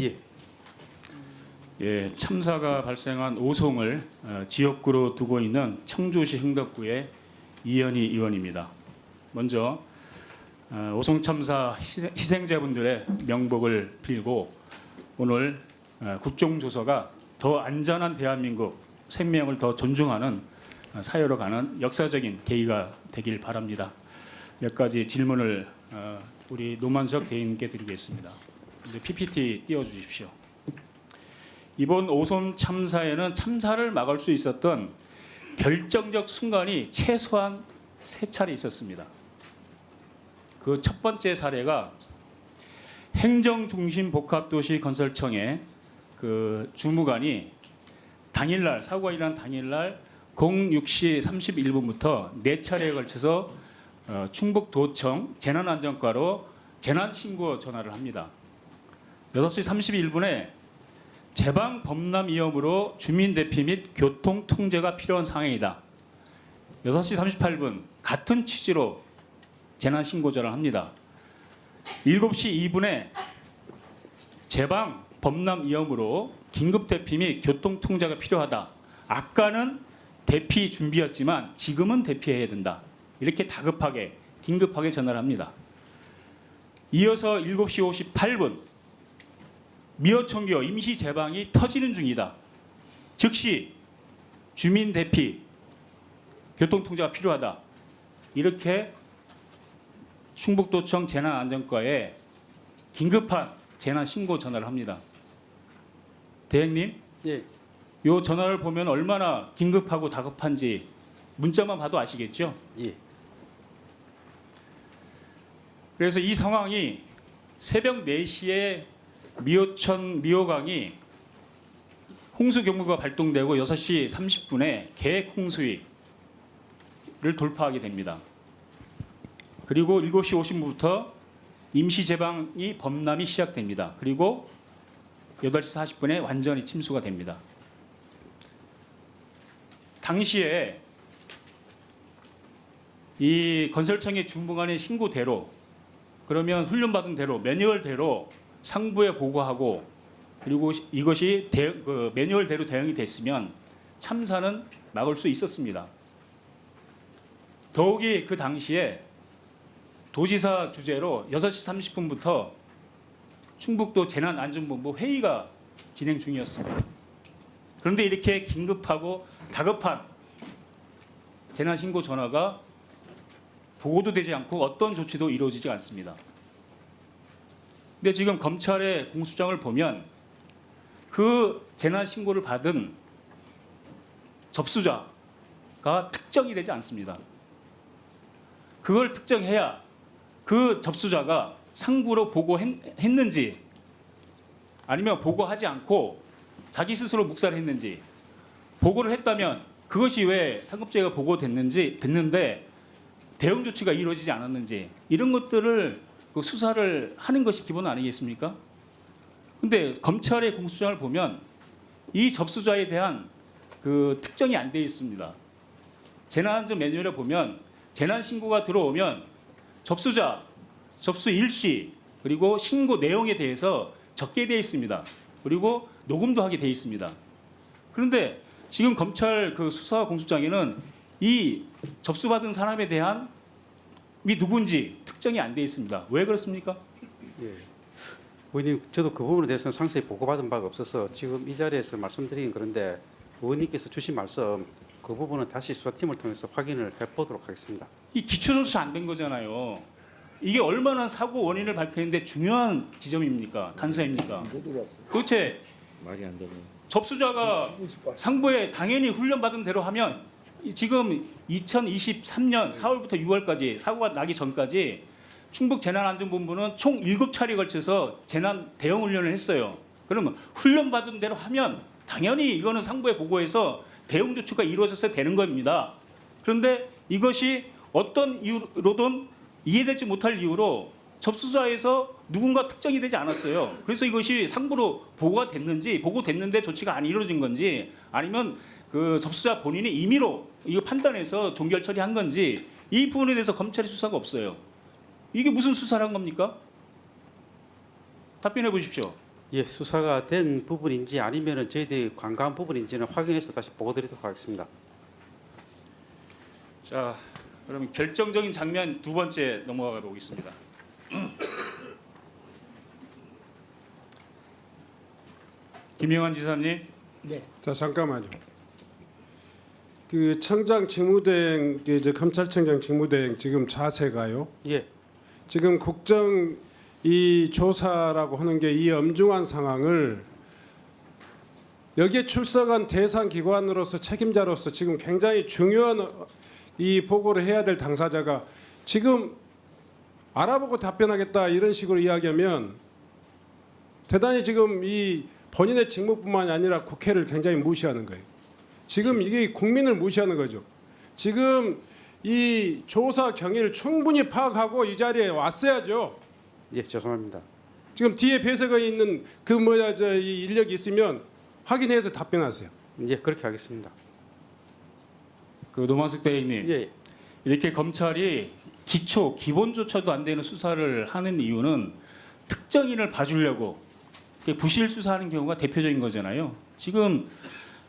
예. 예, 참사가 발생한 오송을 지역구로 두고 있는 청주시 흥덕구의 이현희 의원입니다. 먼저 오송 참사 희생자분들의 명복을 빌고 오늘 국정조사가 더 안전한 대한민국 생명을 더 존중하는 사회로 가는 역사적인 계기가 되길 바랍니다. 몇 가지 질문을 우리 노만석 대행님께 드리겠습니다. PPT 띄워주십시오. 이번 오송 참사에는 참사를 막을 수 있었던 결정적 순간이 최소한 3차례 있었습니다. 그 첫 번째 사례가 행정중심복합도시 건설청의 그 주무관이 당일날 사고가 일어난 당일날 06시 31분부터 4차례에 걸쳐서 충북도청 재난안전과로 재난신고 전화를 합니다. 6시 31분에 제방 범람 위험으로 주민 대피 및 교통 통제가 필요한 상황이다. 6시 38분 같은 취지로 재난신고 전화를 합니다. 7시 2분에 제방 범람 위험으로 긴급 대피 및 교통 통제가 필요하다. 아까는 대피 준비였지만 지금은 대피해야 된다. 이렇게 다급하게 긴급하게 전화를 합니다. 이어서 7시 58분 미어총교 임시 제방이 터지는 중이다. 즉시 주민 대피 교통 통제가 필요하다. 이렇게 충북도청 재난안전과에 긴급한 재난 신고 전화를 합니다. 대행님, 예. 이 전화를 보면 얼마나 긴급하고 다급한지 문자만 봐도 아시겠죠? 예. 그래서 이 상황이 새벽 4시에 미호천 미호강이 홍수 경보가 발동되고 6시 30분에 계획 홍수위를 돌파하게 됩니다. 그리고 7시 50분부터 임시 제방이 범람이 시작됩니다. 그리고 8시 40분에 완전히 침수가 됩니다. 당시에 이 건설청의 주무관의 신고대로 그러면 훈련받은 대로 매뉴얼대로 상부에 보고하고 그리고 이것이 매뉴얼대로 대응이 됐으면 참사는 막을 수 있었습니다. 더욱이 그 당시에 도지사 주재로 6시 30분부터 충북도 재난안전본부 회의가 진행 중이었습니다. 그런데 이렇게 긴급하고 다급한 재난신고 전화가 보고도 되지 않고 어떤 조치도 이루어지지 않습니다. 근데 지금 검찰의 공소장을 보면 그 재난신고를 받은 접수자가 특정이 되지 않습니다. 그걸 특정해야 그 접수자가 상부로 보고했는지 아니면 보고하지 않고 자기 스스로 묵살을 했는지 보고를 했다면 그것이 왜 상급자가 됐는데 대응 조치가 이루어지지 않았는지 이런 것들을 수사를 하는 것이 기본 아니겠습니까? 근데 검찰의 공소장을 보면 이 접수자에 대한 그 특정이 안 돼 있습니다. 재난안전 매뉴얼에 보면 재난신고가 들어오면 접수자, 접수 일시 그리고 신고 내용에 대해서 적게 되어 있습니다. 그리고 녹음도 하게 되어 있습니다. 그런데 지금 검찰 그 수사 공소장에는 이 접수받은 사람에 대한 이 누군지 특정이 안 되어 있습니다. 왜 그렇습니까? 예. 의원님, 저도 그 부분에 대해서는 상세히 보고받은 바가 없어서 지금 이 자리에서 말씀드리긴 그런데 의원님께서 주신 말씀 그 부분은 다시 수사팀을 통해서 확인을 해보도록 하겠습니다. 이 기초조차 안 된 거잖아요. 이게 얼마나 사고 원인을 발표했는데 중요한 지점입니까? 단서입니까? 도대체 말이 안 되네. 접수자가 상부에 당연히 훈련받은 대로 하면 지금 2023년 4월부터 6월까지 사고가 나기 전까지 충북재난안전본부는 총 7차례에 걸쳐서 재난 대응 훈련을 했어요. 그러면 훈련받은 대로 하면 당연히 이거는 상부에 보고해서 대응 조치가 이루어졌어야 되는 겁니다. 그런데 이것이 어떤 이유로든 이해되지 못할 이유로 접수자에서 누군가 특정이 되지 않았어요. 그래서 이것이 상부로 보고가 됐는지 보고됐는데 조치가 안 이루어진 건지 아니면 그 접수자 본인이 임의로 이거 판단해서 종결 처리한 건지 이 부분에 대해서 검찰의 수사가 없어요. 이게 무슨 수사를 한 겁니까? 답변해 보십시오. 예, 수사가 된 부분인지 아니면은 저희들이 관과한 부분인지는 확인해서 다시 보고드리도록 하겠습니다. 자, 그러면 결정적인 장면 두 번째 넘어가 보겠습니다. 김영환 지사님. 네. 자 잠깐만요. 그 청장 직무대행 이제 검찰청장 직무대행 지금 자세가요. 예, 지금 국정 이 조사라고 하는 게 이 엄중한 상황을 여기에 출석한 대상 기관으로서 책임자로서 지금 굉장히 중요한 이 보고를 해야 될 당사자가 지금 알아보고 답변하겠다 이런 식으로 이야기하면 대단히 지금 이 본인의 직무뿐만이 아니라 국회를 굉장히 무시하는 거예요. 지금 이게 국민을 무시하는 거죠. 지금 이 조사 경위를 충분히 파악하고 이 자리에 왔어야죠. 예, 죄송합니다. 지금 뒤에 배석에 있는 그 뭐야 이 인력이 있으면 확인해서 답변하세요. 예, 그렇게 하겠습니다. 그 노만석 대행님. 예, 이렇게 검찰이 기본조차도 안 되는 수사를 하는 이유는 특정인을 봐주려고 부실 수사하는 경우가 대표적인 거잖아요. 지금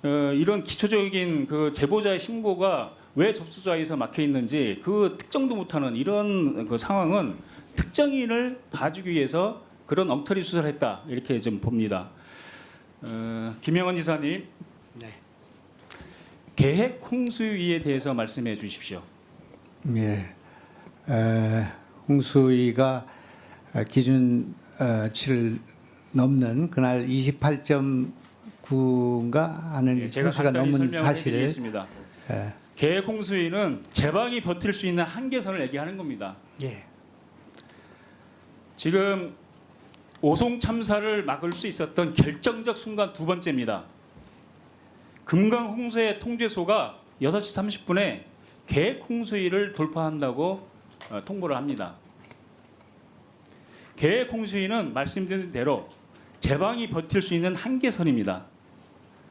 이런 기초적인 그 제보자의 신고가 왜 접수자에서 막혀 있는지 그 특정도 못하는 이런 그 상황은 특정인을 봐주기 위해서 그런 엉터리 수사를 했다 이렇게 좀 봅니다. 김영환 지사님. 네. 계획 홍수위에 대해서 말씀해 주십시오. 예. 홍수위가 기준치를 넘는 그날 28.9인가 하는 예, 제가 홍수가 간단히 넘은 설명을 사실을 해드리겠습니다. 예. 계획 홍수위는 제방이 버틸 수 있는 한계선을 얘기하는 겁니다. 예. 지금 오송 참사를 막을 수 있었던 결정적 순간 두 번째입니다. 금강 홍수의 통제소가 6시 30분에 계획 홍수위를 돌파한다고 통보를 합니다. 계획 홍수위는 말씀드린 대로 제방이 버틸 수 있는 한계선입니다.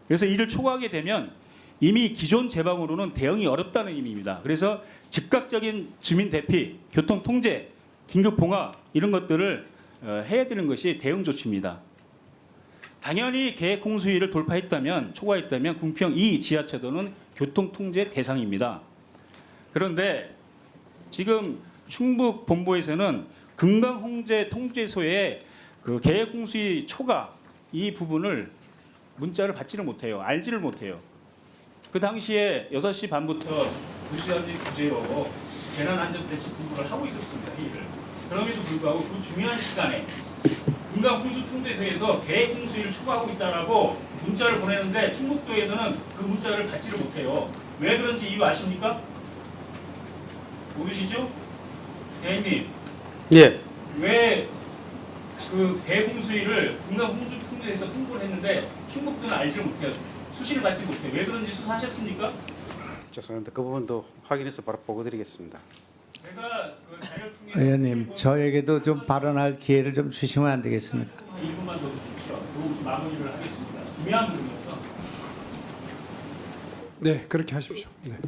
그래서 이를 초과하게 되면 이미 기존 제방으로는 대응이 어렵다는 의미입니다. 그래서 즉각적인 주민 대피, 교통 통제, 긴급 봉화 이런 것들을 해야 되는 것이 대응 조치입니다. 당연히 계획 홍수위를 돌파했다면 초과했다면 궁평 2 지하차도는 교통 통제 대상입니다. 그런데 지금 충북 본부에서는 금강 홍제 통제소에 그 계획 홍수위 초과 이 부분을 문자를 받지를 못해요. 알지를 못해요. 그 당시에 6시 반부터 도시장님 주재로 재난안전대책본부를 하고 있었습니다. 회의를. 그럼에도 불구하고 그 중요한 시간에 금강 홍수 통제소에서 계획 홍수위를 초과하고 있다라고 문자를 보내는데 충북도에서는 그 문자를 받지를 못해요. 왜 그런지 이유 아십니까? 모르시죠? 대행님. 예, 왜 그 대홍수위를 금강 홍수 통제에서 통보를 했는데 충북도는 알지를 못해요. 수시를 받지 못해요. 왜 그런지 수사하셨습니까? 죄송합니다. 그 부분도 확인해서 바로 보고드리겠습니다. 제가 그 자료를 통해 의원님, 저에게도 좀 발언할 기회를 좀 주시면 안 되겠습니까? 1분만 더 주십시오. 그리고 마무리를 하겠습니다. 중요한 부분이어서. 네, 그렇게 하십시오. 네.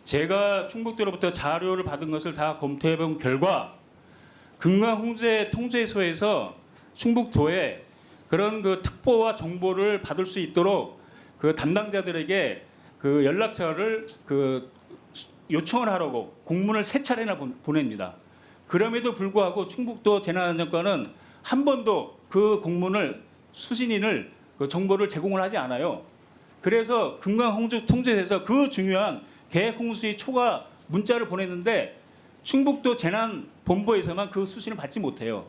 제가 충북도로부터 자료를 받은 것을 다 검토해 본 결과 금강 홍제 통제소에서 충북도에 그런 그 특보와 정보를 받을 수 있도록 그 담당자들에게 그 연락처를 그 요청을 하라고 공문을 3차례나 보냅니다. 그럼에도 불구하고 충북도 재난안전과는 한 번도 그 공문을 수신인을 그 정보를 제공을 하지 않아요. 그래서 금강 홍제 통제소에서 그 중요한 계획 홍수위 초과 문자를 보냈는데 충북도 재난본부에서만 그 수신을 받지 못해요.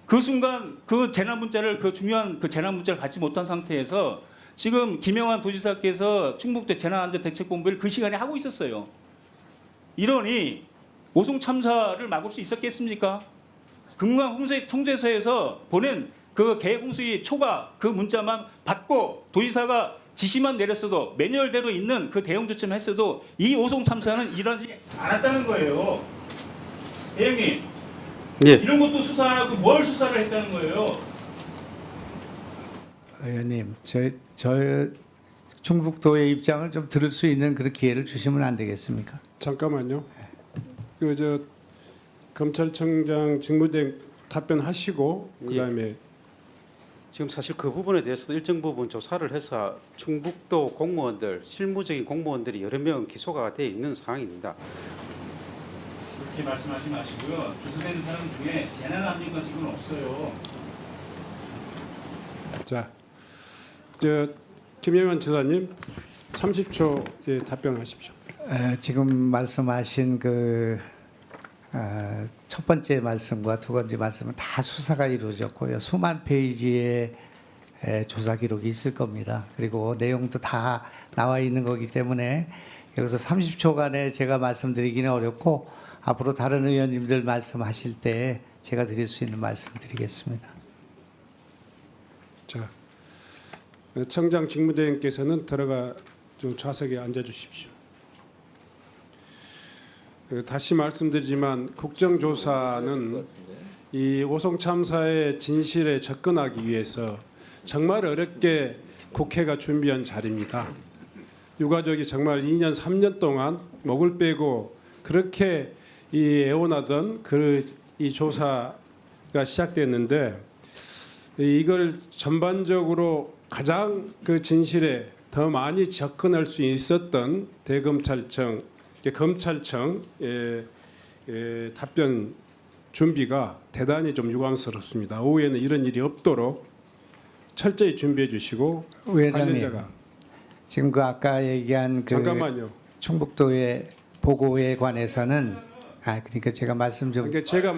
그 순간 그 재난 문자를 그 중요한 그 재난 문자를 받지 못한 상태에서 지금 김영환 도지사께서 충북도 재난안전대책본부를 그 시간에 하고 있었어요. 이러니 오송 참사를 막을 수 있었겠습니까? 금강 홍수 통제소에서 보낸 그 계획 홍수위 초과 그 문자만 받고 도지사가 지시만 내렸어도 매뉴얼대로 있는 그 대응 조치만 했어도 이 오송 참사는 일어나지 않았다는 거예요. 대행님, 예, 이런 것도 수사 안 하고 뭘 수사를 했다는 거예요? 의원님, 저 충북도의 입장을 좀 들을 수 있는 그런 기회를 주시면 안 되겠습니까? 잠깐만요. 그 검찰청장 직무대행 답변하시고 그다음에 지금 사실 그 부분에 대해서도 일정 부분 조사를 해서 충북도 공무원들, 실무적인 공무원들이 여러 명 기소가 돼 있는 상황입니다. 그렇게 말씀하지 마시고요. 기소된 사람 중에 재난 압류가 지금 없어요. 자, 김영환 지사님 30초 답변하십시오. 지금 말씀하신 첫 번째 말씀과 두 번째 말씀은 다 수사가 이루어졌고요. 수만 페이지의 조사 기록이 있을 겁니다. 그리고 내용도 다 나와 있는 거기 때문에 여기서 30초간에 제가 말씀드리기는 어렵고 앞으로 다른 의원님들 말씀하실 때 제가 드릴 수 있는 말씀 드리겠습니다. 자, 청장 직무대행께서는 들어가 좀 좌석에 앉아 주십시오. 다시 말씀드리지만 국정조사는 이 오송 참사의 진실에 접근하기 위해서 정말 어렵게 국회가 준비한 자리입니다. 유가족이 정말 2년 3년 동안 목을 빼고 그렇게 애원하던 이 조사가 시작됐는데 이걸 전반적으로 가장 그 진실에 더 많이 접근할 수 있었던 대검찰청, 검찰청 답변 준비가 대단히 좀 유감스럽습니다. 오후에는 이런 일이 없도록 철저히 준비해 주시고 위원장님, 관련자가 지금 아까 얘기한 잠깐만요. 충북도의 보고에 관해서는 그러니까 제가 말씀 좀 그러니까 제가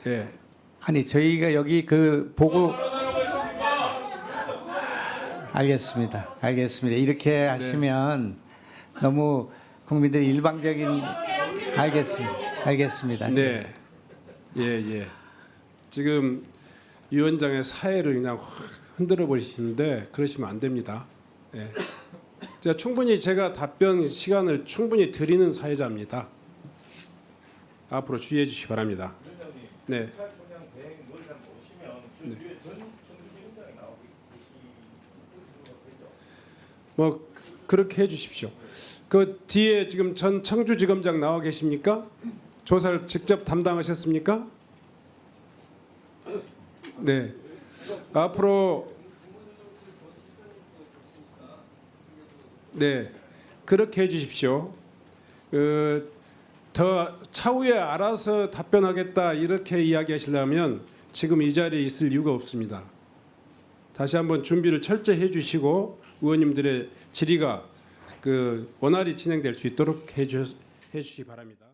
예. 아니 저희가 여기 그 보고 알겠습니다. 이렇게 하시면 너무 국민들이 일방적인 알겠습니다. 네. 예. 지금 위원장의 사회를 그냥 흔들어 버리시는데 그러시면 안 됩니다. 예. 제가 답변 시간을 충분히 드리는 사회자입니다. 앞으로 주의해 주시기 바랍니다. 네. 뭐 그렇게 해 주십시오. 그 뒤에 지금 전 청주지검장 나와 계십니까? 조사를 직접 담당하셨습니까? 네. 앞으로 네 그렇게 해주십시오. 더 차후에 알아서 답변하겠다 이렇게 이야기하시려면 지금 이 자리에 있을 이유가 없습니다. 다시 한번 준비를 철저히 해주시고 의원님들의 질의가 원활히 진행될 수 있도록 해주시기 바랍니다.